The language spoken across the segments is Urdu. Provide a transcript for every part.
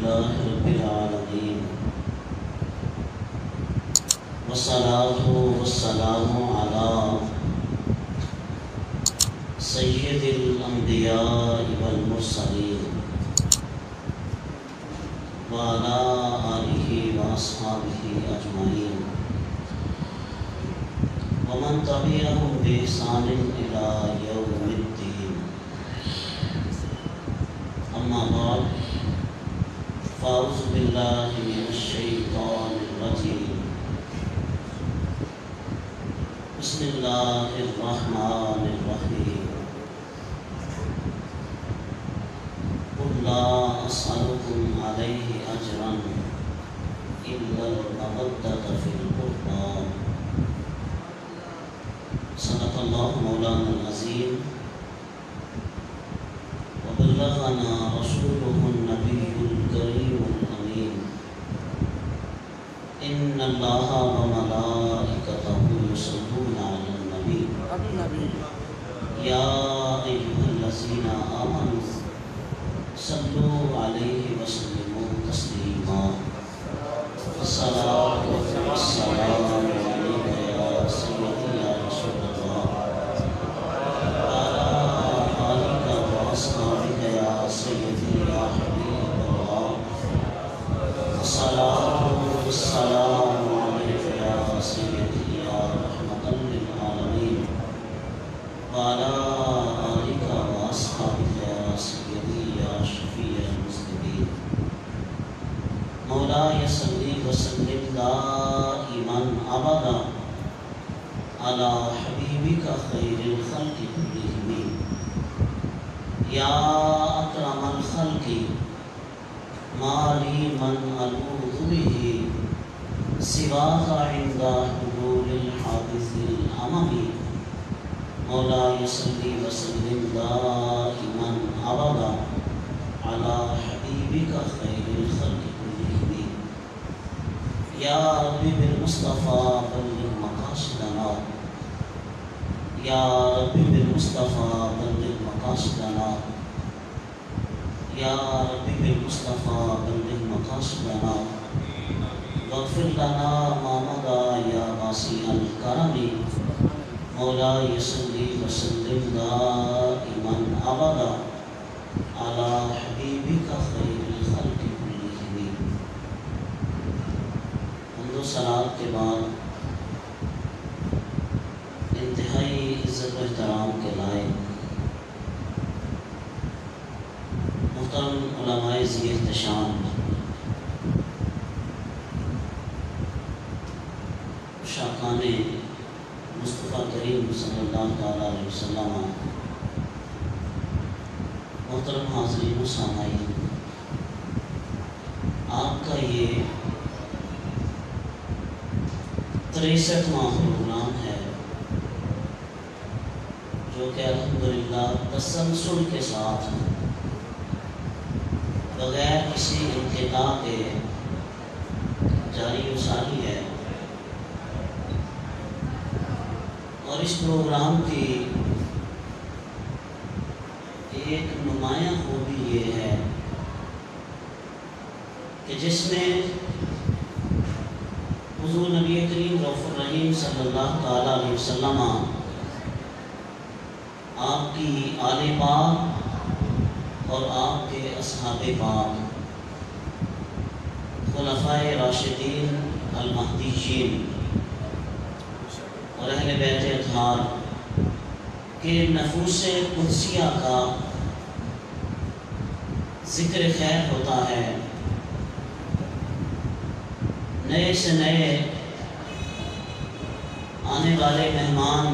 لله رب العالمين والصلاة والسلام على سيد الأنبياء والمرسلين وعلى آله وأصحابه أجمعين ومن تبعهم بإحسان إلى يوم الدين. أما بعد فأعوذ بالله من الشيطان الرجيم. بسم الله الرحمن الرحيم. قل لا أسألكم عليه أجرا إلا المودة في القربى. صدق الله مولانا العظيم وبلغنا رسوله النبي الكريم الأمين. إن الله وملائكته يصلون على النبي يا أيها الذين آمنوا صلوا عليه وسلموا تسليما. الصلاة والسلام عليك يا سيدي يا رسول الله وعلى آلك وأصحابك يا سيدي يا حبيب الله. الصلاة والسلام عليك يا سيدي يا رحمة للعالمين وعلى آلك وأصحابك يا سيدي يا شفيع المذنبين. مولاي صل وسلم دائما أبدا على حبيبك خير الخلق كلهم يا أكرم الخلق ما لي من ألوذ به سواك عند حلول الحادث الأمم. مولاي صل وسلم دائما أبدا على حبيبك خير الخلق كلهم يا ربي بالمصطفى بلغ مقاصدنا يا ربي بالمصطفى بلغ مقاصدنا يا ربي بالمصطفى بلغ مقاصدنا واغفر لنا ما مضى يا واسع الكرم. مولاي صل وسلم دائما أبدا على حبيبك خير الخلق كلهم. حمد و صلاۃ کے بعد انتہائی عزت و احترام کے لائق محترم علماء ذی احتشام شاقان مصطفیٰ کریم صلی اللہ تعالیٰ علیہ وسلم، محترم حاضرین و سامعین، آپ کا یہ 63واں پروگرام ہے جو کہ الحمدللہ تسلسل کے ساتھ بغیر کسی انقطاع کے جاری و ساری ہے، اور اس پروگرام کی ایک نمایاں خوبی یہ ہے کہ جس میں حضور نبی کریم رؤوف الرحیم صلی اللہ تعالیٰ علیہ وسلم، آپ کی آل پاک اور آپ کے اصحاب پاک، خلفائے راشدین المہدیین اور اہل بیت اطہار کے نفوس قدسیہ کا ذکر خیر ہوتا ہے. نئے سے نئے آنے والے مہمان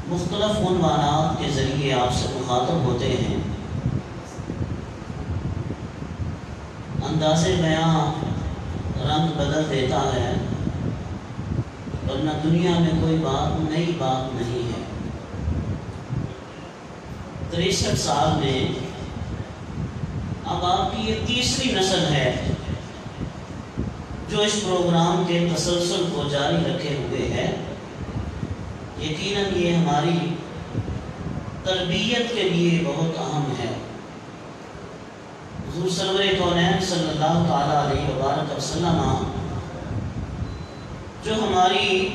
مختلف عنوانات کے ذریعے آپ سے مخاطب ہوتے ہیں. انداز بیاں رنگ بدل دیتا ہے، ورنہ دنیا میں کوئی نئی بات نہیں ہے. 63 سال میں اب آپ کی یہ تیسری نسل ہے جو اس پروگرام کے تسلسل کو جاری رکھے ہوئے ہے. یقیناً یہ ہماری تربیت کے لیے بہت اہم ہے. حضور سرور کونین صلی اللہ تعالیٰ علیہ وآلہ وسلم جو ہماری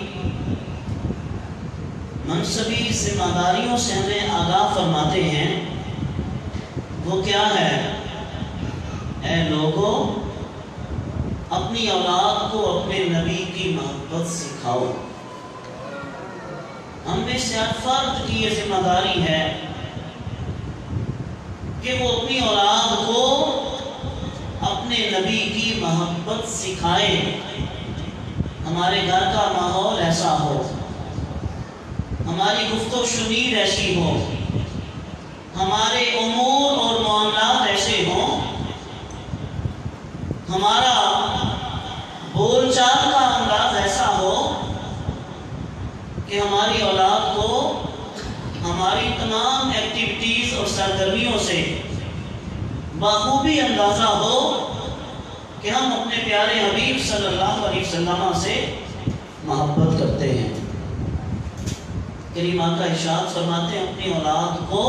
منصبی ذمہ داریوں سے ہمیں آگاہ فرماتے ہیں وہ کیا ہے؟ اے لوگوں، اپنی اولاد کو اپنے نبی کی محبت سکھاؤ۔ ہم میں سے ہر فرد کی یہ ذمہ داری ہے کہ وہ اپنی اولاد کو اپنے نبی کی محبت سکھائے۔ ہمارے گھر کا ماحول ایسا ہو، ہماری گفت و شنید ایسی ہو، ہمارے امور اور معاملات ایسے ہوں، ہمارا بول چال کا انداز ایسا ہو کہ ہماری اولاد کو ہماری تمام ایکٹیویٹیز اور سرگرمیوں سے بخوبی اندازہ ہو کہ ہم اپنے پیارے حبیب صلی اللہ علیہ وسلم سے محبت کرتے ہیں۔ کریم آقا ارشاد فرماتے ہیں اپنی اولاد کو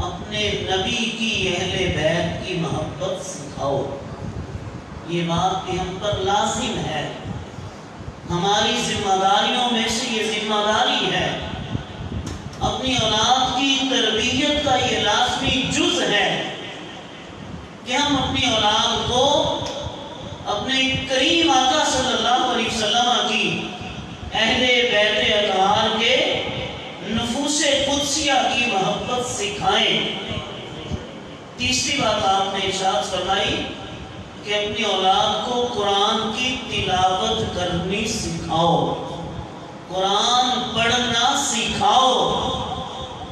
اپنے نبی کی اہل بیت کی محبت سکھاؤ۔ یہ بات بھی ہم پر لازم ہے، ہماری ذمہ داریوں میں سے یہ ذمہ داری ہے، اپنی اولاد کی تربیت کا یہ لازمی جز ہے کہ ہم اپنی اولاد کو اپنے کریم آقا صلی اللہ علیہ وسلم کی اہل بیت اطہار کے نفوس قدسیہ کی محبت سکھائیں۔ تیسری بات آپ نے ارشاد فرمائی کہ اپنی اولاد کو قرآن کی تلاوت کرنی سکھاؤ، قرآن پڑھنا سکھاؤ،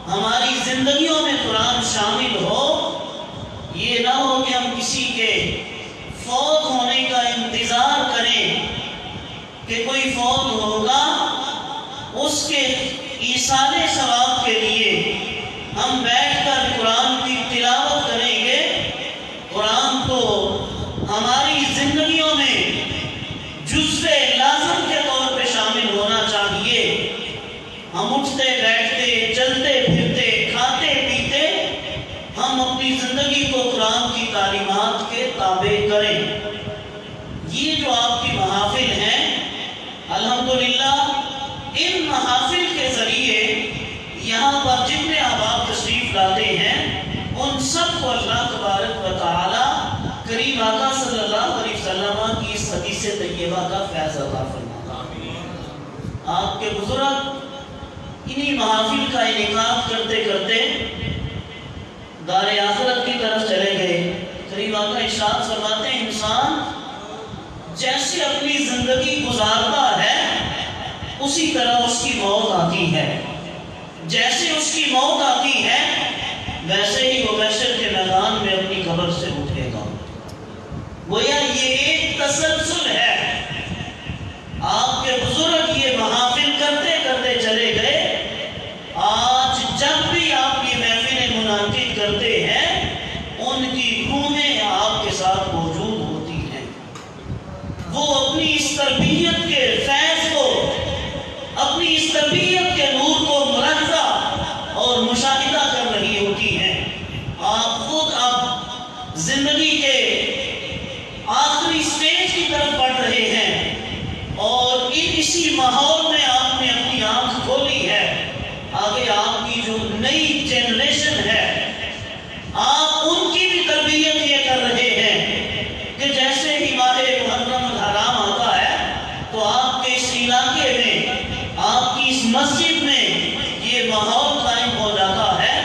ہماری زندگیوں میں قرآن شامل ہو۔ یہ نہ ہو کہ ہم کسی کے فوت ہونے کا انتظار کریں کہ کوئی فوت ہوگا، اس کے ایصال ثواب کے لیے ہم بیٹھ کر قرآن کی تلاوت کریں گے۔ قرآن تو ہماری زندگیوں میں جزء لازم کے طور پہ شامل ہونا چاہیے۔ ہم اٹھتے بیٹھتے چلتے پھرتے کھاتے پیتے ہم اپنی زندگی کو قرآن کی تعلیمات کے تابع کریں۔ یہ جو آپ کی محافل ہیں، الحمدللہ ان محافل کے ذریعے یہاں پر جتنے احباب تشریف لاتے ہیں ان سب کو اللہ تبارک و تعالی کریم آقا صلی اللہ علیہ وسلم کی اس حدیث طیبہ کا فیض عطا فرمائے۔ آپ کے بزرگ انہی محافل کا انعقاد کرتے کرتے دار آخرت کی طرف چلے گئے۔ کریم آقا ارشاد فرماتے ہیں انسان جیسے اپنی زندگی گزارتا ہے اسی طرح اس کی موت آتی ہے، جیسے اس کی موت آتی ہے ویسے ہی وہ محشر کے میدان میں اپنی قبر سے اٹھے گا۔ گویا یہ ایک تسلسل ہے۔ آپ کے بزرگ یہ محافل کرتے کرتے چلے گئے، آج جب بھی آپ یہ محفلیں منعقد کرتے ہیں ان کی روحیں آپ کے ساتھ موجود ہوتی ہیں۔ وہ اپنی اس تربیت کے فیض کو، اپنی اس تربیت کے نور کو ملاحظہ اور مشاہدہ کر رہی ہوتی ہیں۔ آپ خود اب زندگی کے آخری سٹیج کی طرف بڑھ رہے ہیں اور اسی ماحول میں آپ نے اپنی آنکھ کھولی ہے۔ آگے آپ کی جو نئی جنریشن ہے آپ ان کی بھی تربیت یہ کر رہے ہیں کہ جیسے ہی ماہ محرم الحرام آتا ہے تو آپ کے اس علاقے میں، آپ کی اس مسجد میں یہ ماحول قائم ہو جاتا ہے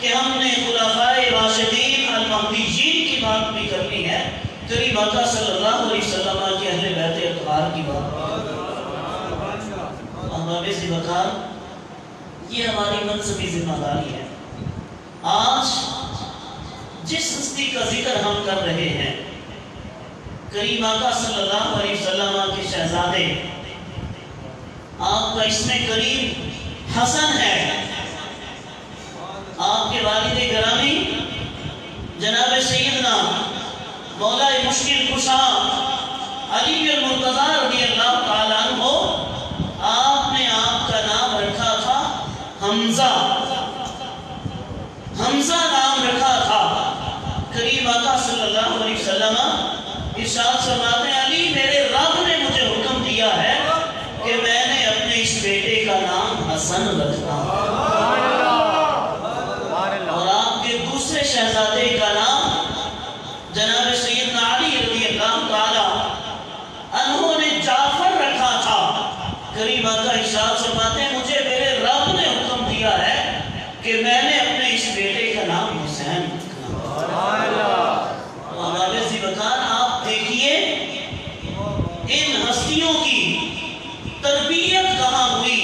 کہ ہم نے خلفائے راشدین المہدیین کی بات بھی کرنی ہے، کریم آقا صلی اللہ علیہ وسلم کے اہل بیت اطہار کی بات۔ احباب ذوالفقار، یہ ہماری منصبی ذمہ داری ہے۔ آج جس ہستی کا ذکر ہم کر رہے ہیں، کریم آقا صلی اللہ علیہ وسلم کے شہزادے، آپ کا اسم کریم حسن ہے۔ آپ کے والد گرامی جناب سیدنا مولا مشکل کشا علی المرتضیٰ رضی اللہ تعالیٰ عنہ، آپ نے آپ کا نام رکھا تھا حمزہ، حمزہ نام رکھا تھا۔ کریم آقا صلی اللہ علیہ وسلم ارشاد فرماتے ہیں علی میرے رب نے مجھے حکم دیا ہے کہ میں نے اپنے اس بیٹے کا نام حسن رکھا اور آپ کے دوسرے شہزادے کا نام جناب سیدنا علی رضی اللہ تعالی عنہ نے جعفر رکھا تھا۔ کریم آقا ارشاد فرماتے ہیں مجھے میرے رب نے حکم دیا ہے کہ میں نے اپنے اس بیٹے کا نام حسین رکھا۔ آپ دیکھیے ان ہستیوں کی تربیت کہاں ہوئی۔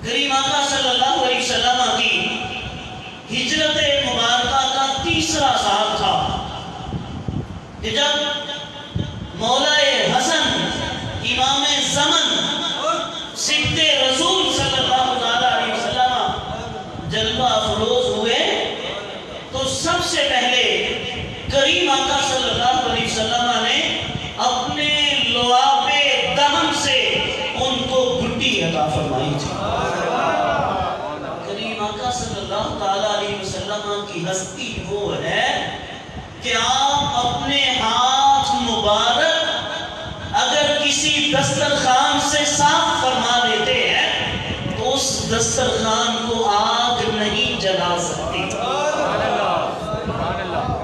کریم آقا صلی اللہ علیہ وسلم کی ہجرت مبارکہ کا تیسرا سال تھا کہ جب مولا حسن امام زمن صدق رسول صلی اللہ علیہ وسلم جلوہ افروز ہوئے تو سب سے پہلے کریم آقا صلی اللہ علیہ وسلم نے اپنے لعاب دہن سے ان کو گھٹی عطا فرمائی تھی۔ کریم آقا صلی اللہ علیہ وسلم کی ہستی وہ ہے کہ آپ اپنے ہاتھ مبارک اگر کسی دسترخوان سے صاف فرما دیتے ہیں تو اس دسترخوان کو آگ نہیں جلا سکتی۔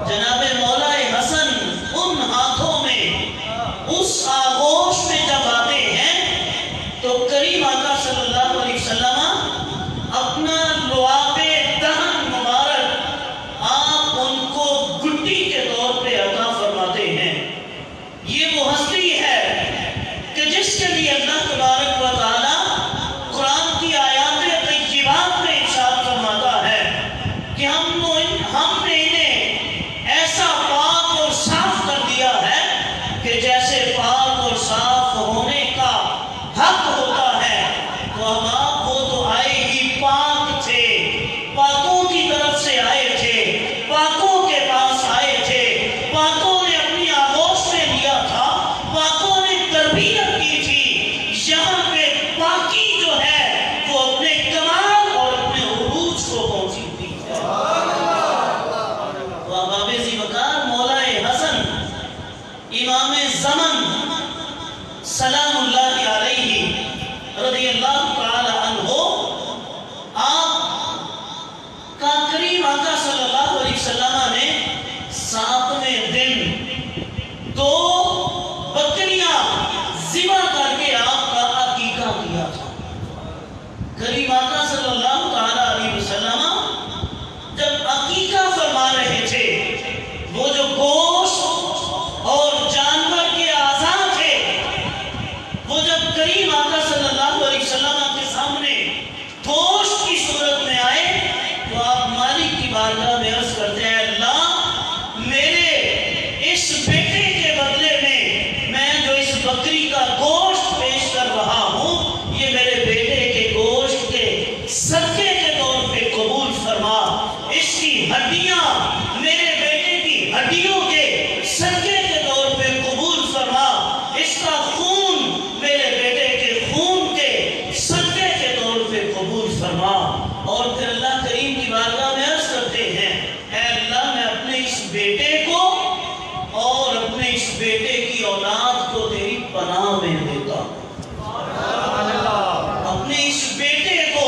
جناب مولا حسن ان ہاتھوں میں اس آغوش میں جب آتے ہیں تو کریم آقا صلی اللہ علیہ وسلم اپنا لعاب دہن مبارک آپ ان کو گھٹی کے طور پہ عطا فرماتے ہیں۔ یہ وہ ہستی ہے کہ جس کے لیے اللہ تبارک و تعالی قرآن کی آیات طیبات میں ارشاد فرماتا ہے کہ ہم نے انہیں ایسا پاک اور صاف کر دیا ہے کہ جیسے پاک اور صاف ہونے کا حق ہوتا ہے تو اب آپ وہ تو آئے ہی پاک تھے، پاکوں کی طرف سے آئے تھے، پاکوں کے پاس آئے تھے، پاکوں نے اپنی آغوش میں لیا تھا، پاکوں نے تربیت کی تھی۔ یہاں پہ پاکی جو ہے وہ اپنے کمال اور اپنے عروج کو پہنچی ہوئی ہے۔ مولا حسن امام زمن سلام اللہ علیہ رضی اللہ تعالی عنہ آپ کا کریم آقا صلی اللہ علیہ وسلم نے 7ویں دن 2 بکریاں ذبح کر کے آپ کا عقیقہ کیا تھا۔ کریم آقا صلی اللہ تعالی علیہ وسلم جب عقیقہ فرما رہے تھے وہ جو گوشت اور جانور کے اعضاء تھے وہ جب کریم آقا صلی اللہ علیہ وسلم کے سامنے گوشت کی صورت میں آئے تو آپ مالک کی بارگاہ میں عرض کرتے ہیں اللہ میرے اس بیٹے کے بدلے میں جو اس بکری کا گوشت پیش کر رہا ہوں یہ میرے بیٹے کے گوشت کے صدقے کے طور پہ قبول فرما، اس کی ہڈیاں میرے بیٹے کی ہڈیوں کے صدقے کے طور پہ قبول فرما، اس کا خون میرے بیٹے کے خون کے صدقے کے طور پہ قبول فرما۔ اور پھر اللہ کریم کی بارگاہ میں عرض کرتے ہیں اے اللہ میں اپنے اس بیٹے کو اور اپنے اس بیٹے کی اولاد کو تیری پناہ میں دیتا ہوں۔ اپنے اس بیٹے کو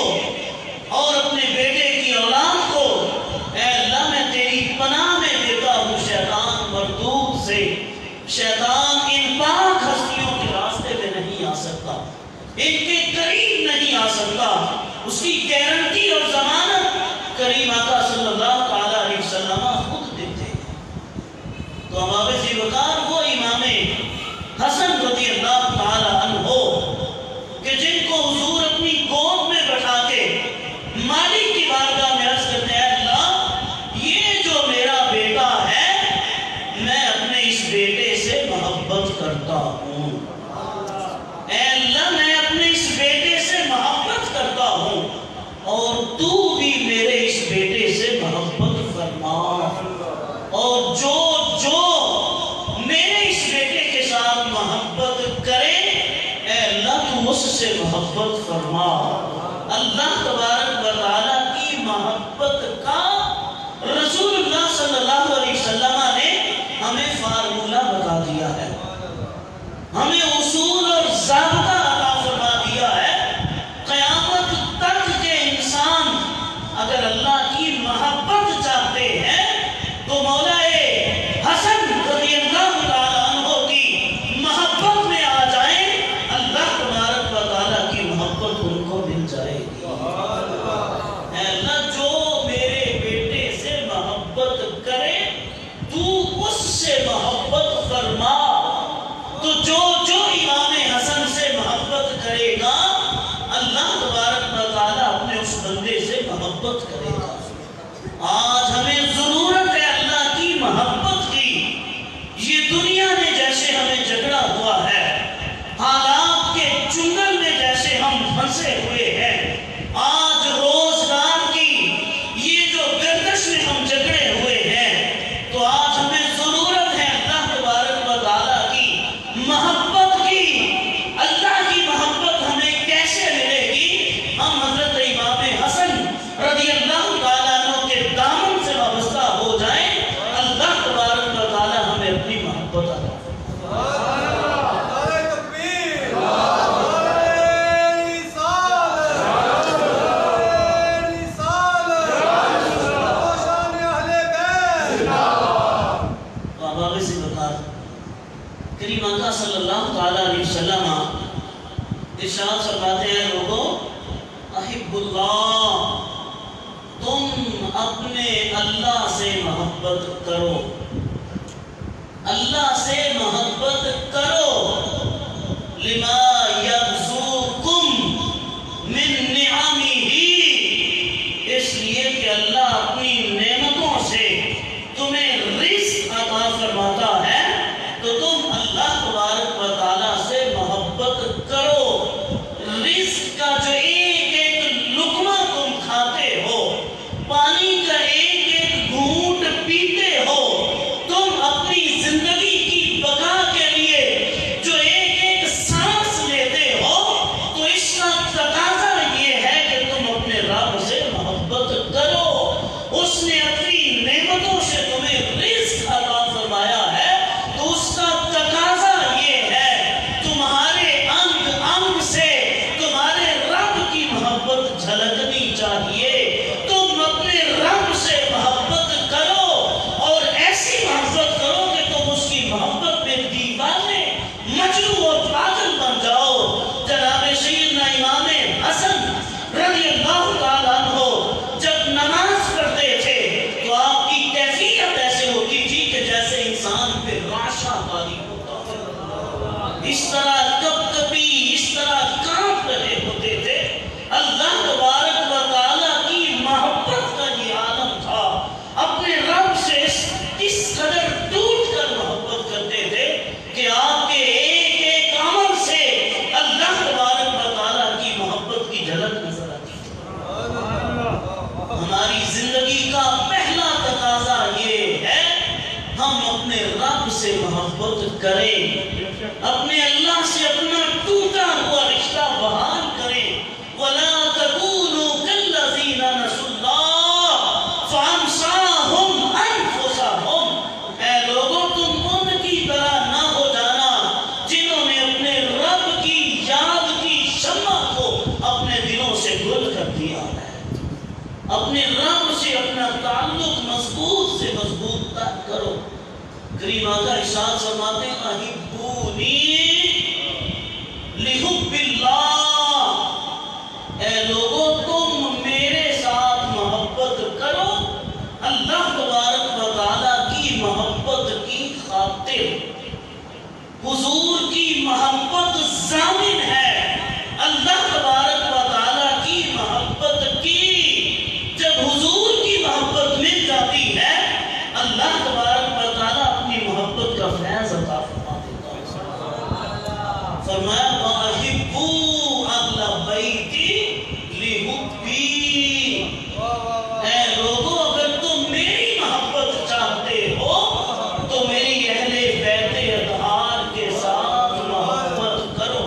اور اپنے بیٹے کی اولاد کو اے اللہ میں تیری پناہ میں دیتا ہوں، شیطان محبت چاہتے ہیں تو مولا حسن رضی اللہ تعالیٰ عنہ کی محبت میں آ جائیں، اللہ تبارک و تعالیٰ کی محبت ان کو مل جائے گی۔ اے اللہ جو میرے بیٹے سے محبت کرے تو اس سے محبت فرما، تو جو امام حسن سے محبت کرے گا اللہ تبارک و تعالیٰ اپنے اس بندے سے محبت کرے گا۔ آج ہمیں ضرورت ہے اللہ کی محبت کی۔ یہ دنیا نے جیسے ہمیں جکڑا ہوا ہے، حالات کے چنگل میں جیسے ہم پھنسے ہوئے ہیں، آج روزگار کی یہ جو گردش میں ہم جکڑے ہوئے ہیں، تو آج ہمیں ضرورت ہے اللہ تبارک و تعالیٰ کی محبت کی۔ اللہ کی محبت ہمیں کیسے ملے گی؟ ہم حضرت امام حسن رضی اللہ تعالیٰ عنہ کے دامن سے وابستہ ہو جائیں، اللہ تبارک و تعالیٰ ہمیں اپنی محبت عطا فرمائے۔ کریم آقا صلی اللہ تعالیٰ علیہ وسلم ارشاد فرماتے ہیں، لوگوں احب اللہ، تم اپنے اللہ سے محبت کرو، اللہ سے محبت کرو، لما یبسوکم من نعمہ، اس لیے کہ اللہ اپنی نعمتوں سے تمہیں رزق عطا فرماتا ہے، تو تم اللہ تبارک و تعالیٰ سے محبت کرو۔ رزق کا جو ایک ایک لقمہ تم کھاتے ہو، پانی کا ایک ایک گھونٹ پیتے ہو، تم اپنی زندگی کی بقا کے لیے جو ایک ایک سانس لیتے ہو، تو اس کا تقاضا یہ ہے کہ تم اپنے رب سے محبت کرو۔ اس نے اپنی نعمتوں سے تمہیں رزق عطا فرمایا ہے، تو اس کا تقاضا یہ ہے تمہارے انگ انگ سے تمہارے رب کی محبت جھلکنی چاہیے۔ تم اپنے رب سے محبت کرو، اور ایسی محبت کرو کہ تم اس کی محبت میں دیوانے، مجنون اور پاگل بن جاؤ۔ جناب سیدنا امام حسن رضی اللہ تعالیٰ عنہ جب نماز پڑھتے تھے تو آپ کی کیفیت ایسے ہوتی تھی کہ جیسے انسان پہ راشا طاری ہوتا ہے، اس طرح کب کبھی اس طرح کانپ رہے ہوتے تھے۔ اللہ تبارک و تعالیٰ کی محبت کا یہ عالم تھا، اپنے رب سے اس قدر ٹوٹ کر محبت کرتے تھے کہ آپ کے ایک ایک عمل سے اللہ تبارک و تعالیٰ کی محبت کی جھلک نظر آتی تھی۔ ہماری زندگی کا پہلا تقاضا یہ ہے ہم اپنے رب سے محبت کریں، اپنے اللہ سے اپنا ٹوٹا ہوا رشتہ بحال کریں۔ وَلَا تَكُونُوا كَالَّذِينَ نَسُوا اللَّهَ فَأَنسَاهُمْ أَنفُسَهُمْ، اے لوگوں تم ان کی طرح نہ ہو جانا جنہوں نے اپنے رب کی یاد کی شمع کو اپنے دلوں سے گل کر دیا ہے۔ اپنے رب سے اپنا تعلق مضبوط سے مضبوط کرو۔ کریم آقا ارشاد فرماتے ہیں، احبونی لحب اللہ، اے لوگوں تم میرے ساتھ محبت کرو اللہ تبارک و تعالیٰ کی محبت کی خاطر۔ حضور کی محبت ضامن ہے اللہ تبارک و تعالیٰ کی محبت کی۔ جب حضور کی محبت مل جاتی ہے، اللہ تبارک و تعالیٰ اپنی محبت کا فیض عطا فرما دیتا ہے۔ فرمایا وَأَحِبُّوا أَهْلَ بَيْتِي لِحُبِّي، اے لوگوں اگر تم میری محبت چاہتے ہو تو میری اہل بیت اطہار کے ساتھ محبت کرو۔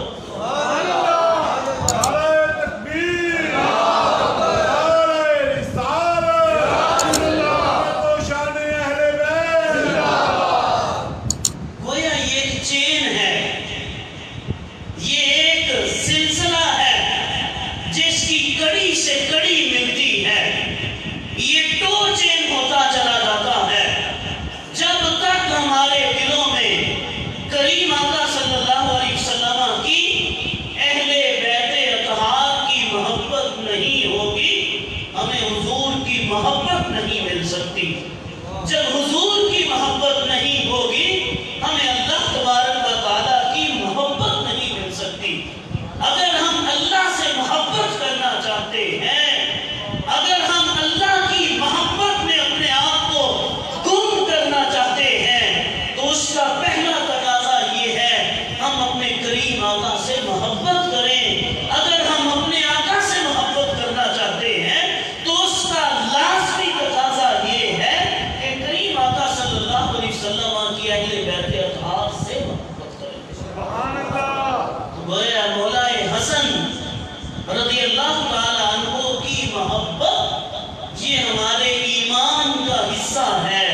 محبت نہیں مل سکتی. جب حضور کی محبت نہیں ہوگی ہمیں اللہ تبارک و تعالیٰ کی محبت نہیں مل سکتی. اگر ہم اللہ سے محبت کرنا چاہتے ہیں، اگر ہم اللہ کی محبت میں اپنے آپ کو گم کرنا چاہتے ہیں، تو اس کا پہلا تقاضا یہ ہے ہم اپنے کریم آقا سے محبت کریں. اگر ہم اپنے آقا سے محبت کرنا چاہتے ہیں تو اس کا لازمی تقاضا یہ ہے کہ کریم آقا صلی اللہ علیہ وسلم کی اہل بیت اطہار سے محبت کریں. سبحان اللہ. گویا مولا حسن رضی اللہ تعالی عنہ کی محبت یہ ہمارے ایمان کا حصہ ہے.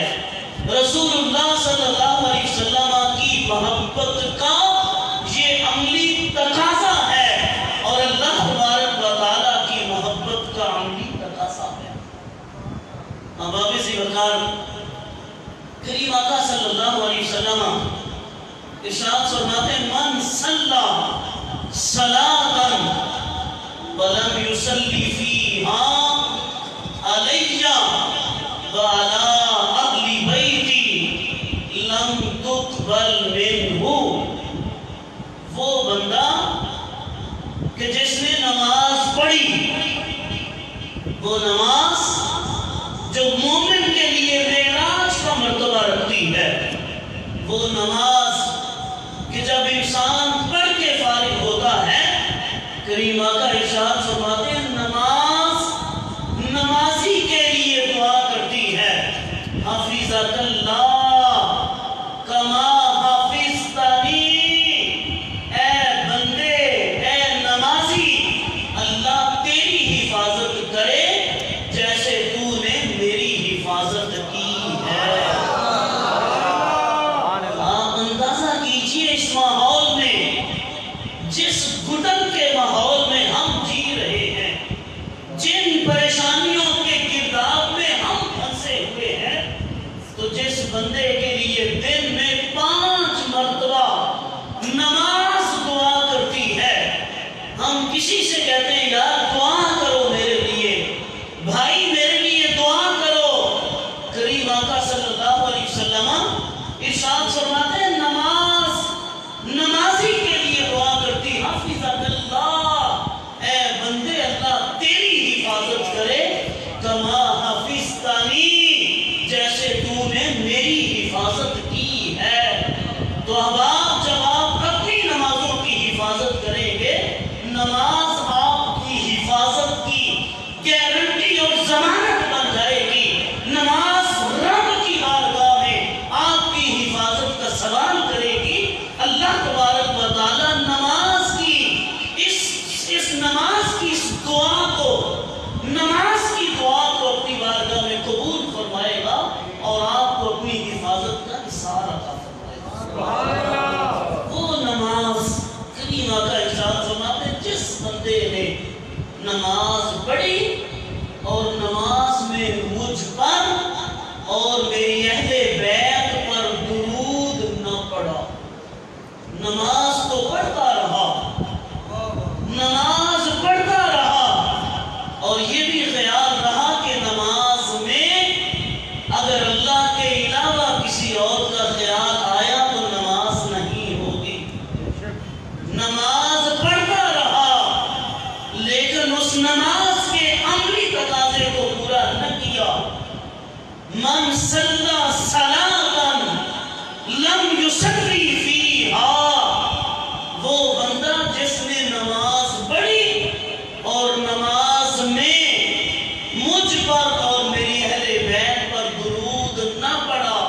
رسول اللہ صلی اللہ علیہ وسلم کی محبت کا یہ عملی تقاضا ہے اور اللہ تبارک و تعالیٰ کی محبت کا عملی تقاضا ہے. احباب ذکر کریم آقا صلی اللہ علیہ وسلم ارشاد فرماتے ہیں من صلی صلاۃ ولم یصلی فیہا علی وعلی اہل بیتی لم تقبل منہ. وہ بندہ کہ جس نے نماز پڑھی، وہ نماز جو مومن کے لیے معراج کا مرتبہ رکھتی ہے، وہ نماز کہ جب انسان پڑھ کے فارغ ہوتا ہے، کریم آقا ارشاد فرماتے ہیں نمازی کے لیے دعا کرتی ہے حفظک اللہ کما حفظتنی. اے بندے، اے نمازی، اللہ تیری حفاظت کرے جیسے تو نے میری حفاظت کی ہے. آپ اندازہ کیجئے اس ماحول میں، جس گھٹن کے ماحول میں ہم جی رہے ہیں، جن پریشانیوں کے گرداب میں ہم پھنسے ہوئے ہیں، تو جس بندے کے لیے دن میں 5 مرتبہ نماز دعا کرتی ہے، ہم کسی سے کہتے ہیں یار دعا کرو میرے لیے، بھائی میرے لیے دعا کرو. کریم آقا صلی اللہ علیہ وسلم ارشاد فرماتے ہیں نمازی کے لیے دعا کرتی حفظک اللہ. اے بندے، اللہ تیری حفاظت کرے کما حفظتنی، جیسے تو نے میری حفاظت کی ہے. تو احباب، جب آپ اپنی نمازوں کی حفاظت کریں گے، نماز آپ کی حفاظت کی گارنٹی اور ضمانت بن جائے گی. نماز رب کی بارگاہ میں آپ کی حفاظت کا سوال کرے گی. اللہ تبارک و تعالی نماز کی اس دعا کو اپنی بارگاہ میں قبول فرمائے گا اور آپ کو اپنی حفاظت کا احسان عطا فرمائے گا. وہ نماز کریم آقا ارشاد فرماتے ہیں جس بندے نے نماز پڑھی اور نماز میں مجھ پر اور میری اہل بیت پر درود نہ پڑھا. نماز تو پڑھتا رہا، نماز پڑھتا رہا، اور یہ بھی خیال رہا کہ نماز میں اگر اللہ کے علاوہ کسی اور کا خیال آیا تو نماز نہیں ہوگی. نماز پڑھتا رہا لیکن اس نماز کے عملی تقاضے کو پورا نہ کیا. من صلی صلاۃ لم یصلی فیہا، وہ بندہ جس نے نماز پڑھی اور نماز میں مجھ پر اور میری اہل بیت پر درود نہ پڑھا،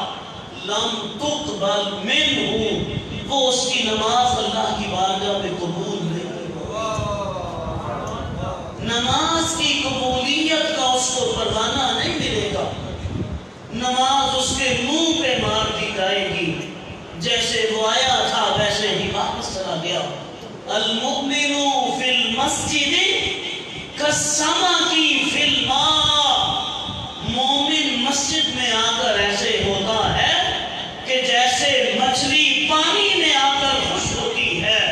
لم تقبل منہ، وہ اس کی نماز اللہ کی بارگاہ میں قبول نہیں ہوگی. نماز کی قبولیت کا اس کو پروانہ نہیں ملے گا. نماز اس کے منہ پہ مار دی جائے گی، جیسے وہ آیا تھا ویسے ہی واپس چلا گیا. المؤمن فی المسجد کالسمک فی الماء، مومن مسجد میں آ کر ایسے ہوتا ہے کہ جیسے مچھلی پانی میں آ کر خوش ہوتی ہے.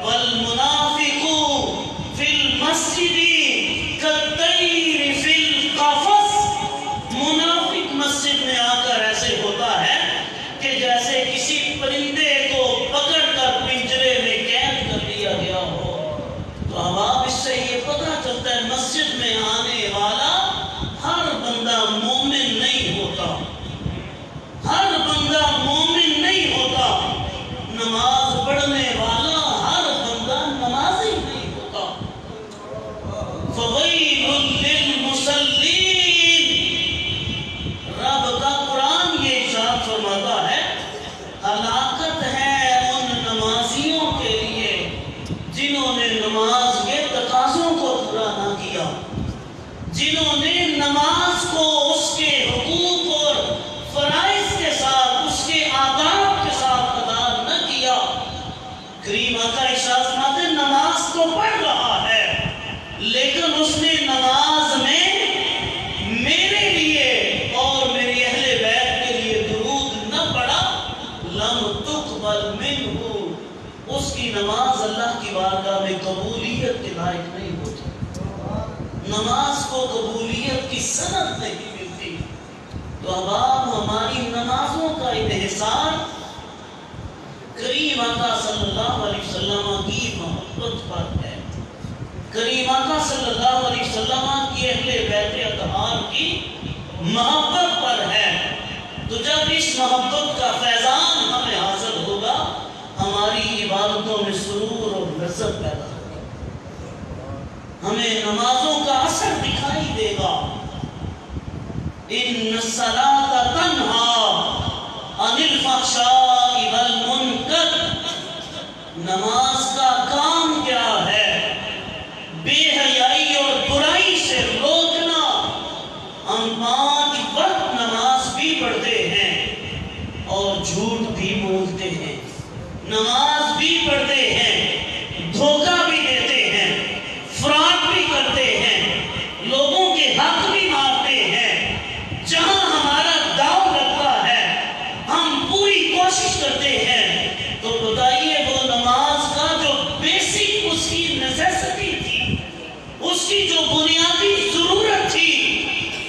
والمنافق فی المسجد کالطیر فی القفص، کو قبولیت کی سند نہیں ملتی. تو احباب ہماری نمازوں کا انحصار کریم آقا صلی اللہ علیہ وسلم کی محبت پر ہے. کریم آقا صلی اللہ علیہ وسلم کی اہل بیت اطہار کی محبت پر ہے. تو جب اس محبت کا فیضان ہمیں حاصل ہوگا ہماری عبادتوں میں سرور اور لذت پیدا ہوگا. ہمیں نمازوں کا اثر دکھائی دے گا. ان الصلاۃ تنہی عن الفحشاء والمنکر. نماز کا کام کیا ہے؟ بے حیائی اور برائی سے روکنا. ہم 5 وقت نماز بھی پڑھتے ہیں اور جھوٹ بھی بولتے ہیں. نماز بھی پڑھتے ہیں، دھوکہ بھی دیتے ہیں، فراڈ بھی کرتے ہیں، لوگوں کے حق بھی مارتے ہیں. جہاں ہمارا داؤ لگتا ہے ہم پوری کوشش کرتے ہیں. تو بتائیے وہ نماز کا جو بیسک اس کی نیسیسٹی تھی، اس کی جو بنیادی ضرورت تھی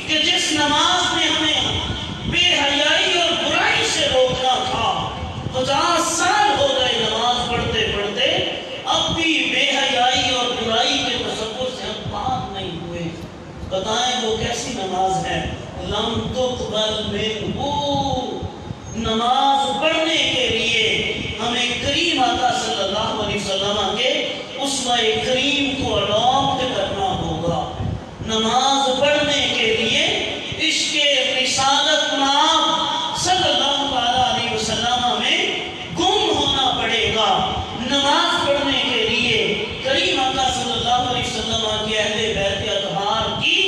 کہ جس نماز میں ہمیں بے حیائی اور برائی سے روکنا تھا، 50 سال ہو گئے نماز پڑھتے پڑھتے، اب بھی بے حیائی اور برائی کے تصور سے ہم پاک نہیں ہوئے. بتائیں وہ کیسی نماز ہے؟ لم تقبل منہ. نماز پڑھنے کے لیے ہمیں کریم آقا صلی اللہ علیہ وسلم کے اسوہ کریم کو اڈاپٹ کرنا ہوگا. نماز پڑھنے کے لیے عشق رسالت مآب صلی اللہ علیہ وسلم میں گم ہونا پڑے گا. نماز پڑھنے کے لیے کریم آقا صلی اللہ علیہ وسلم کے اہل بیت اطہار کی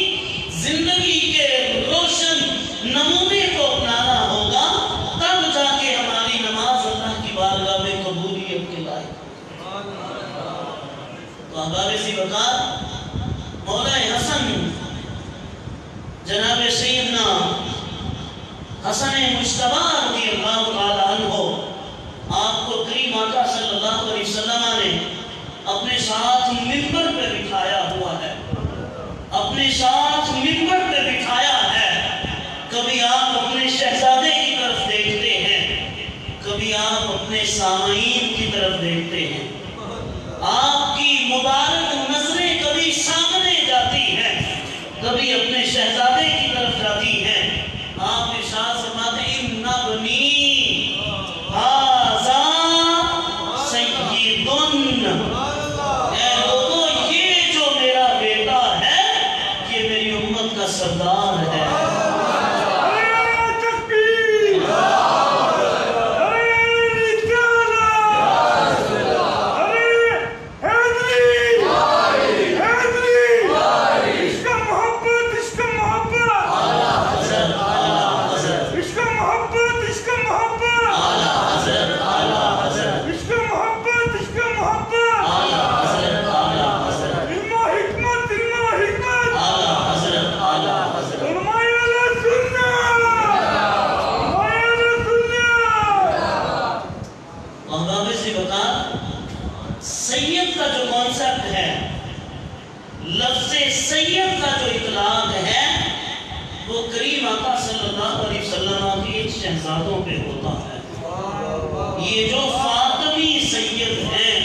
زندگی کے روشن نمونے کو اپنانا ہوگا. تب جا کے ہماری نماز اللہ کی بارگاہ میں قبولیت کے لائق. تو احباب سی وقار مولا حسن جناب سیدنا حسن مجتبی رضی اللہ تعالی عنہ، آپ کو کریم آقا صلی اللہ علیہ وسلم نے اپنے ساتھ منبر پہ بٹھایا ہوا ہے. اپنے ساتھ منبر پہ بٹھایا ہے. کبھی آپ اپنے شہزادے کی طرف دیکھتے ہیں، کبھی آپ اپنے سامعین کی طرف دیکھتے ہیں. آپ کی مبارک نظریں کبھی سامنے جاتی ہیں، کبھی اپنے شہزادے کی طرف جاتی ہیں. آپ ارشاد فرماتے ہیں ان ابنی ھذا سید. اے لوگوں یہ جو میرا بیٹا ہے یہ میری امت کا سردار ہے. سید کا جو کانسیپٹ ہے، لفظ سید کا جو اطلاق ہے، وہ کریم آقا صلی اللہ علیہ وسلم کے شہزادوں پہ ہوتا ہے. یہ جو فاطمی سید ہیں،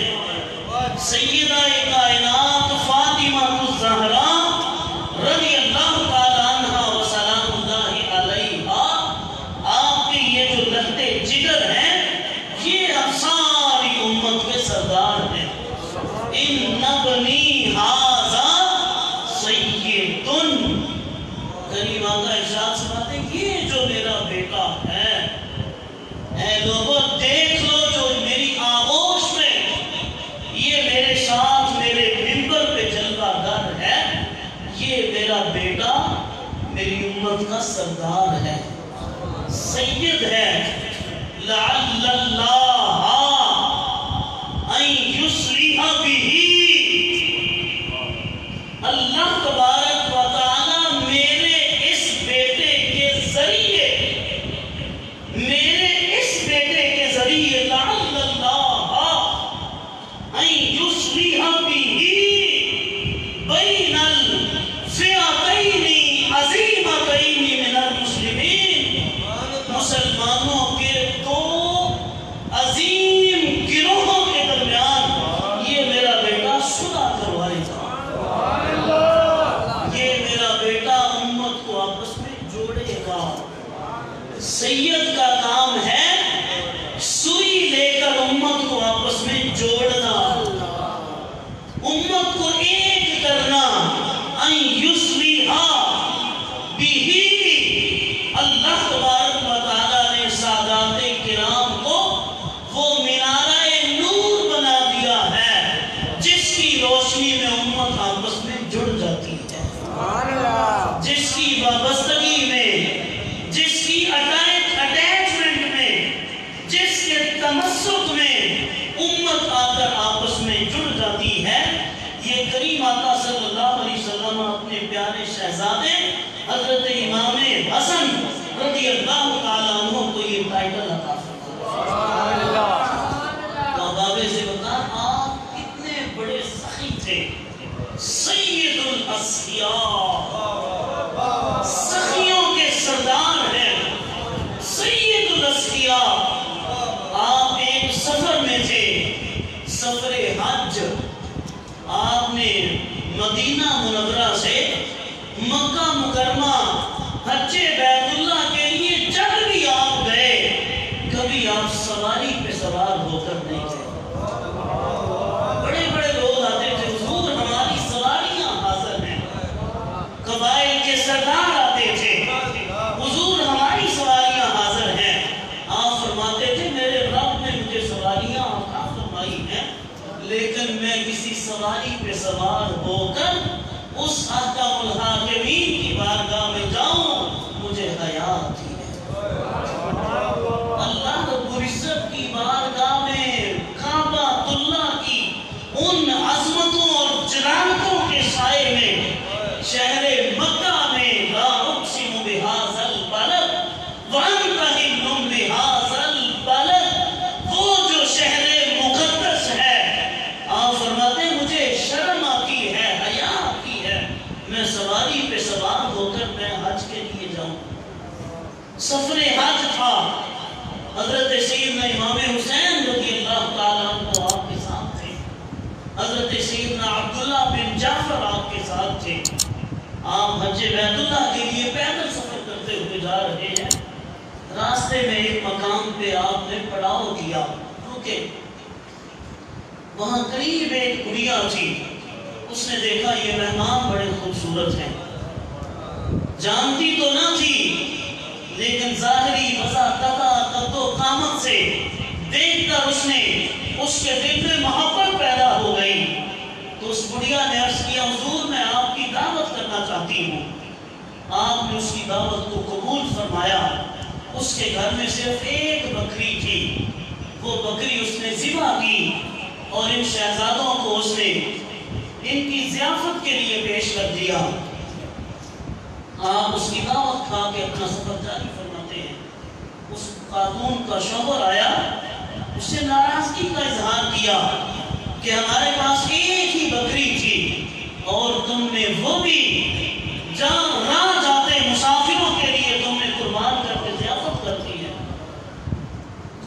سیدہ کائنات فاطمہ الزہرا رضی اللہ تعالی عنہ و سلام اللہ علیہا، آپ کے یہ جو لہتے جگر ہیں یہ ہم ساری امت کے سردار ہیں. ان ابنی ھذا سید. کریم آقا ارشاد فرماتے ہیں یہ جو میرا بیٹا ہے، اے لوگوں دیکھ لو جو میری آغوش میں یہ میرے ساتھ میرے منبر پہ جلوہ گر ہے، یہ میرا بیٹا میری امت کا سردار ہے، سید ہے. لعل اللہ ان یصلح بہ. اللہ تبارک و تعالی میرے اس بیٹے کے ذریعے لعل اللہ ان یصلح بہ بین الفئتین سید کا کام ہے سوئی لے کر امت کو آپس میں جوڑنا، امت کو ایک کرنا، ان یصلحا بہ۔ اللہ تبارک و تعالیٰ نے سادات کرام کو وہ منارہ نور بنا دیا ہے جس کی روشنی میں امت آپس میں جڑ جاتی ہے، جس کی وابستگی میں، جس کی اٹیچمنٹ میں، جس کے تمسک میں امت آ کر آپس میں جڑ جاتی ہے۔ یہ کریم آقا صلی اللہ علیہ وسلم اپنے پیارے شہزادے حضرت امام حسن رضی اللہ تعالیٰ عنہ کو یہ ٹائٹل عطا فرمایا۔ تو بابے سے بتا آپ کتنے بڑے سخی تھے، سید الاسقیاء، سخیوں کے سردار ہیں، سید الاسقیاء۔ آپ ایک سفر میں تھے، سفر حج۔ آپ نے مدینہ منورہ سے مکہ مکرمہ حج بیت اللہ کے لیے جب بھی آپ گئے، کبھی آپ سواری پہ سوار ہو کر نہیں گئے۔ بڑے بڑے لوگ آتے تھے، حضور ہماری سواریاں حاضر ہیں، قبائل کے سردار آتے تھے، حضور ہماری سواریاں حاضر ہیں۔ آپ فرماتے تھے میرے رب نے مجھے سواریاں عطا فرمائی ہیں، لیکن میں کسی سواری پہ سوار ہو کر اس احکم الحاکمین کی بارگاہ میں جاؤں، مجھے حیا آتی ہے۔ اللہ رب العزت کی بارگاہ میں کعبہ اللہ کی ان عظمتوں اور جلالتوں کے سائے میں، شہر مکہ میں، لا اقسم بہذا البلد وانت حل بہذا البلد، وہ جو شہر مقدس ہے، آپ فرماتے ہیں مجھے شرم آتی ہے، حیا آتی ہے، میں سواری پہ سوار ہو کر میں حج کے لیے جاؤں۔ سفر حج تھا، حضرت سیدنا امام حسین رضی اللہ تعالیٰ عنہ آپ کے ساتھ تھے، حضرت سیدنا عبداللہ بن جعفر آپ کے ساتھ تھے۔ آپ حج بیت اللہ کے لیے پیدل سفر کرتے ہوئے جا رہے ہیں، راستے میں ایک مقام پہ آپ نے پڑاؤ کیا، رکے۔ وہاں قریب ایک گڑیا تھی، اس نے دیکھا یہ مہمان بڑے خوبصورت ہیں، جانتی تو نہ تھی لیکن ظاہری قد و قامت سے دیکھ کر اس کے دل میں محبت پیدا ہو گئی۔ تو اس بڑھیا نے عرض کیا حضور میں آپ کی دعوت کرنا چاہتی ہوں۔ آپ نے اس کی دعوت کو قبول فرمایا۔ اس کے گھر میں صرف ایک بکری تھی، وہ بکری اس نے ذبح کی اور ان شہزادوں کو اس نے ان کی ضیافت کے لیے پیش کر دیا۔ آپ اس کی دعوت کھا کے اپنا سفر جاری فرماتے ہیں۔ اس خاتون کا شوہر آیا، اس سے ناراضگی کا اظہار کیا کہ ہمارے پاس ایک ہی بکری تھی اور تم نے وہ بھی راہ جاتے مسافروں کے لیے تم نے قربان کر کے ضیافت کر دی ہے۔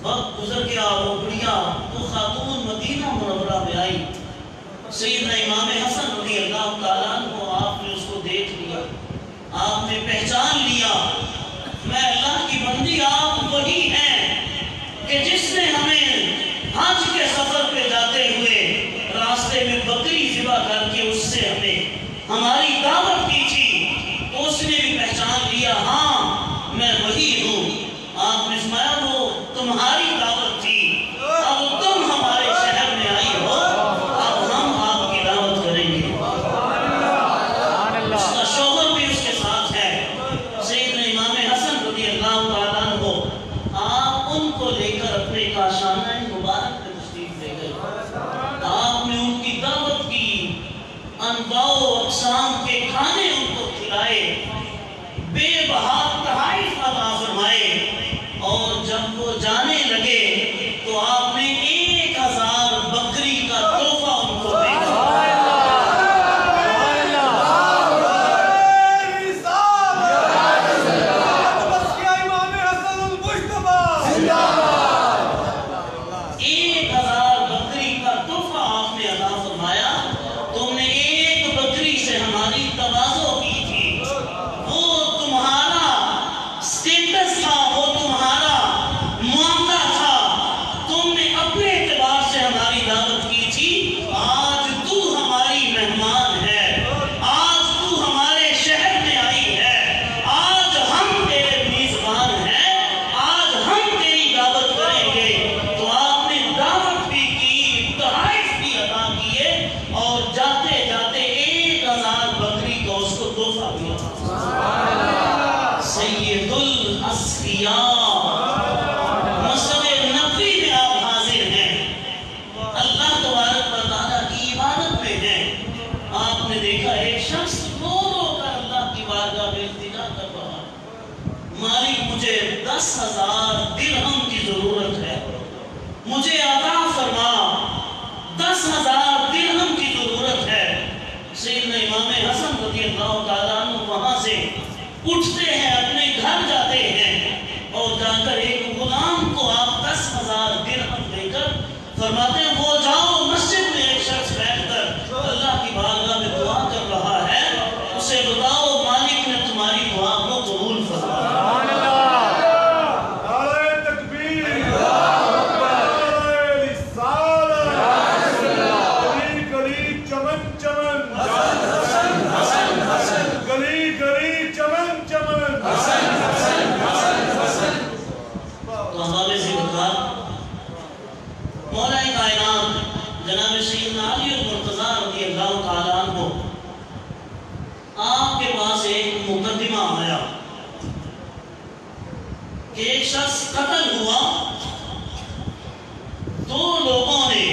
وقت گزر گیا، وہ بڑھیا وہ خاتون مدینہ منورہ میں آئی۔ سیدنا امام حسن رضی اللہ تعالیٰ عنہ آپ نے اس کو دیکھ لیا، آپ نے پہچان لیا، میں اللہ کی بندی آپ وہی ہیں کہ جس نے ہمیں حج کے سفر پہ جاتے ہوئے راستے میں بکری ذبح کر کے اس سے ہمیں ہماری دعوت کی تھی۔ تو اس سید الاسفیاء مسجد نبوی میں آپ حاضر ہیں، اللہ تبارک و تعالیٰ کی عبادت میں ہیں۔ آپ نے دیکھا ایک شخص رو رو کر اللہ کی بارگاہ میں التجا کر رہا ہے، مالک مجھے 10,000 درہم کی ضرورت ہے، مجھے عطا فرما، 10,000 درہم کی ضرورت ہے۔ سیدنا امام حسن رضی اللہ تعالیٰ عنہ وہاں سے اٹھتے ہیں، اپنے گھر جاتے ہیں، اور جا کر ایک غلام کو آپ 10,000 درہم دے کر فرماتے ہیں وہ جاؤ مسجد میں ایک شخص بیٹھ کر اللہ کی بارگاہ میں دعا کر رہا ہے، اسے بتاؤ مالک نے تمہاری دعا کو قبول فرمایا۔ مولا کائنات جناب سیدنا علی المرتضیٰ رضی اللہ تعالیٰ عنہ آپ کے پاس ایک مقدمہ آیا کہ ایک شخص قتل ہوا، دو لوگوں نے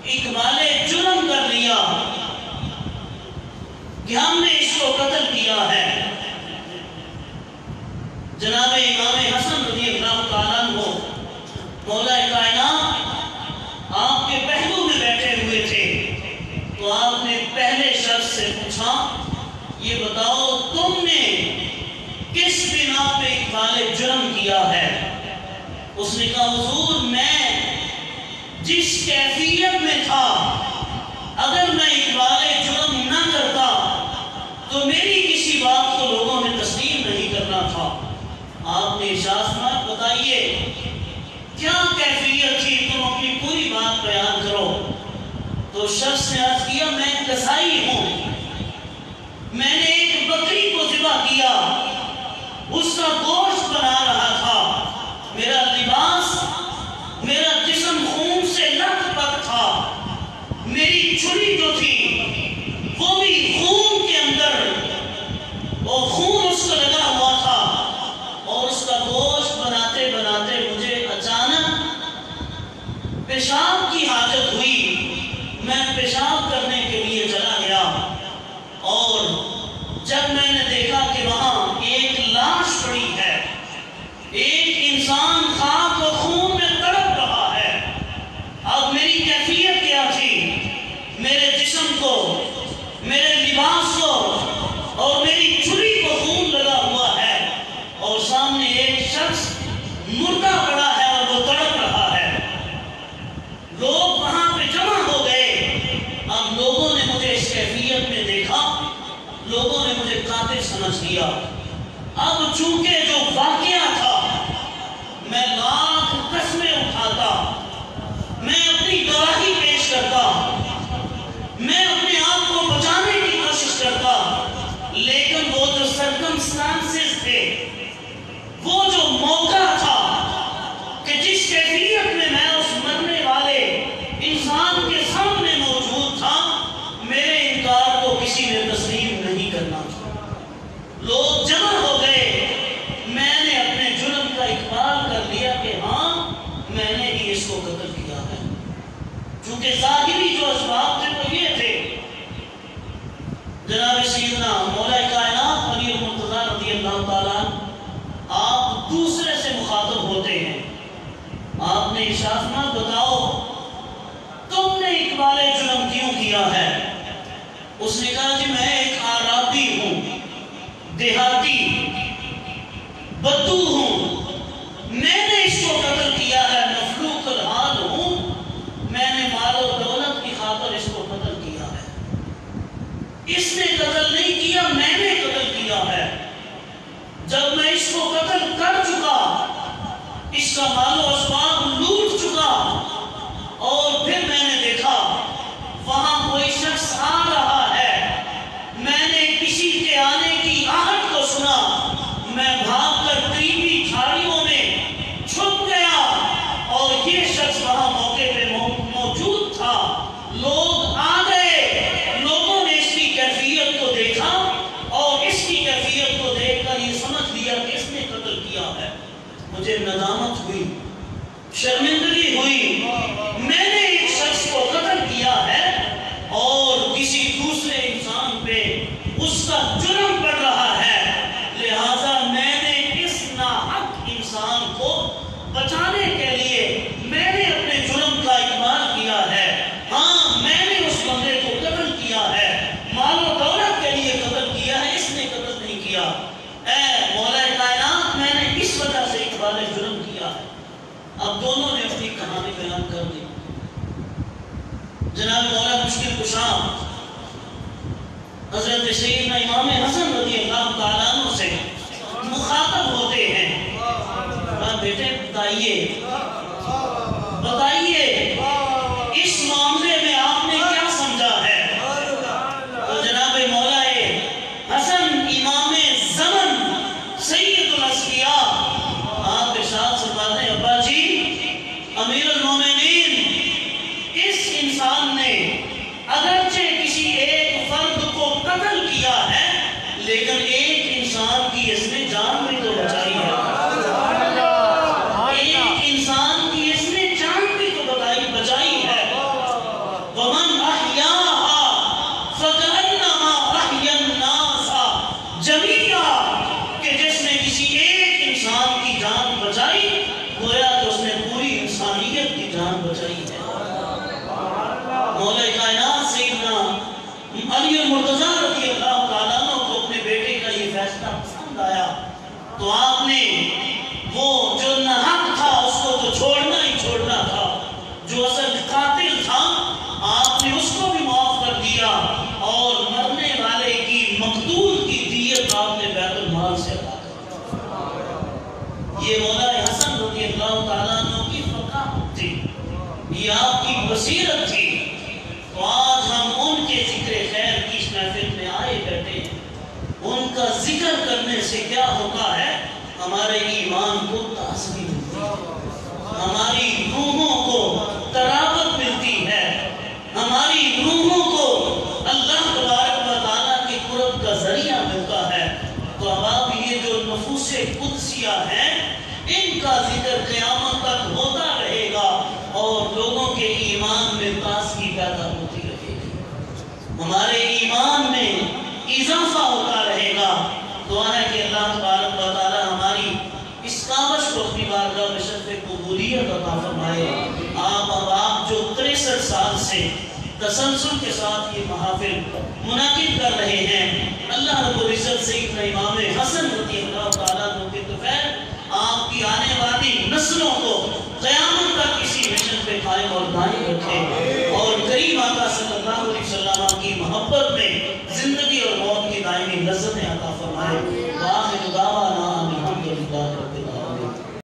اقبال جرم کر لیا کہ ہم نے اس کو قتل کیا ہے۔ جناب امام حسن رضی اللہ تعالیٰ عنہ مولا کائنات آپ کے پہلو میں بیٹھے ہوئے تھے، تو آپ نے پہلے شخص سے پوچھا یہ بتاؤ تم نے کس بنا پہ اقبال جرم کیا ہے؟ اس نے کہا حضور میں جس کیفیت میں تھا اگر میں اقبال جرم نہ کرتا تو میری کسی بات کو لوگوں نے تسلیم نہیں کرنا تھا۔ آپ نے ارشاد فرمایا بتائیے کیا کیفیت تھی، تم اپنی پوری بات بیان کرو۔ تو شخص نے عرض کیا میں کسائی ہوں، میں نے ایک بکری کو ذبح کیا، اس کا گوشت بنا رہا تھا، میرا لباس میرا جسم خون سے لت پت تھا، میری چھری جو تھی وہ بھی خون کے اندر، وہ خون اس کو لگا ہوا تھا، اور اس کا گوشت بناتے بناتے مجھے اچانک پیشاب کی حاجت ہوئی، میں پیشاب کرنے کے لیے چلا گیا، اور جب میں نے دیکھا کہ وہاں ایک لاش پڑی ہے، ایک انسان خاک و خون میں تڑپ رہا ہے، اب میری کیفیت کیا تھی؟ میرے جسم کو، میرے لباس کو اور میری چھری کو خون لگا ہوا ہے، اور سامنے ایک شخص مردہ پڑا ہے اور وہ تڑپ رہا ہے۔ لوگ وہاں پہ جمع ہو گئے، اب لوگوں نے مجھے اس کیفیت میں دیکھا، لوگوں نے مجھے قاتل سمجھ لیا۔ اب چونکہ جو واقعہ تھا میں لاکھ قسمیں اٹھاتا، میں اپنی گواہی پیش کرتا، میں اپنے آپ کو بچانے کی کوشش کرتا، لیکن وہ جو سرکمسٹانسز تھے، وہ جو موقع تھا کہ جس کیفیت میں میں اس مرنے والے انسان کے سامنے موجود تھا، میرے انکار کو کسی نے تسلیم نہیں کرنا تھا۔ لوگ جمع ہو گئے، میں نے اپنے جرم کا اقرار کر لیا کہ ہاں میں نے ہی اس کو قتل کیا ہے، چونکہ ظاہری جو اسباب تھے وہ یہ تھے۔ جناب سیدنا مولا کائنات علی المرتضیٰ رضی اللہ تعالیٰ آپ دوسرے سے مخاطب ہوتے ہیں، آپ نے ارشاد فرمایا بتاؤ تم نے اقبال جرم کیوں کیا ہے؟ اس نے کہا کہ میں ایک عرابی ہوں، دیہاتی بدو ہوں، میں نے اس کو قتل کیا ہے، مفلوق الحال ہوں، میں نے مال و دولت کی خاطر اس کو قتل کیا ہے، اس نے قتل نہیں کیا، میں نے قتل کیا ہے۔ جب میں اس کو قتل کر چکا، اس کا مال و اسباب لوٹ چکا، اور پھر میں نے دیکھا وہاں کوئی شخص آ رہا ہے، میں نے کسی کے آنے کی آہٹ کو سنا، میں بھاگ کر قریبی جھاڑیوں میں چھپ گیا، اور یہ شخص وہاں موقع پہ موجود تھا، لوگ آ گئے، لوگوں نے اس کی کیفیت کو دیکھا، اور اس کی کیفیت کو دیکھ کر یہ سمجھ لیا مجھے ندامت ہوئی، شرمندگی ہوئی، میں نے ایک شخص کو قتل کیا ہے اور کسی دوسرے انسان پہ اس کا جرم پڑ رہا ہے، لہذا میں نے اس ناحق انسان کو بچانے کے لیے میں نے اپنے جرم کا اقرار کیا ہے۔ ہاں میں نے اس بندے کو قتل کیا ہے، مال و دولت کے لیے قتل کیا ہے، اس نے قتل نہیں کیا۔ اے مولا کائنات، میں نے اس وجہ سے اقرار جرم کیا ہے۔ اب دونوں نے اپنی کہانی بیان کر دی۔ جناب مولا مشکل کشا حضرت سیدنا امام حسن رضی اللہ تعالیٰ عنہ سے مخاطب ہوتے ہیں، بیٹے بتائیے اس معاملے میں آپ نے کیا سمجھا ہے؟ تو جناب مولا حسن امام زمن سید الاسقیاء آپ ارشاد فرماتے ہیں، ابا جی امیر المومنین، اس انسان نے اگرچہ کسی ایک فرد کو قتل کیا ہے لیکن ایک انسان کی اس نے جان بھی تو بچائی ہے، ایک انسان کی اس نے جان بھی تو بچائی ہے۔ وَمَنْ أَحْيَاهَا فَكَأَنَّمَا أَحْيَا النَّاسَ جَمِيعًا، کہ جس نے کسی ایک انسان کی جان بچائی گویا کہ اس نے پوری انسانیت کی جان بچائی ہے۔ مولا کائنات سیدنا علی المرتضیٰ رضی اللہ تعالیٰ عنہ کو اپنے بیٹے کا یہ فیصلہ پسند آیا تو آپ نے وہ جو ناحق تھا اس کو تو چھوڑنا ہی چھوڑنا تھا، جو اصل قاتل تھا آپ نے اس کو بھی معاف کر دیا اور مرنے والے کی مقتول کی دیت آپ نے بیت المال سے ادا کر۔ یہ مولا حسن رضی اللہ تعالیٰ عنہ کی فقاہت تھی، یہ آپ کی بصیرت تھی۔ تو آج ہم ان کے ذکر خیر کی اس محفل میں آئے بیٹھے ہیں، ان کا ذکر کرنے سے کیا ہوتا ہے؟ ہمارے ایمان کو تازگی ملتی ہے، ہماری روحوں کو طراوت ملتی ہے، ہماری روحوں کو اللہ تبارک و تعالیٰ کے قرب کا ذریعہ ملتا ہے۔ تو اب آپ یہ جو نفوس قدسیہ ہیں ان کا ذکر قیامت تک ہوتا رہے گا اور لوگوں کے ایمان میں تازگی پیدا ہوتی رہے گی، ہمارے ایمان میں اضافہ ہوتا رہے گا۔ دعا ہے کہ اللہ تبارک و تعالی ہماری اس کاوش کو اپنی بارگاہ میں شرف قبولیت عطا فرمائے۔ آپ جو 63 سال سے تسلسل کے ساتھ یہ محافل منعقد کر رہے ہیں، اللہ رب العزت سیدنا امام حسن رضی اللہ تعالیٰ عنہ کے طفیل آپ کی آنے والی نسلوں کو قیامت تک کسی مشن پہ قائم اور دائم رکھے۔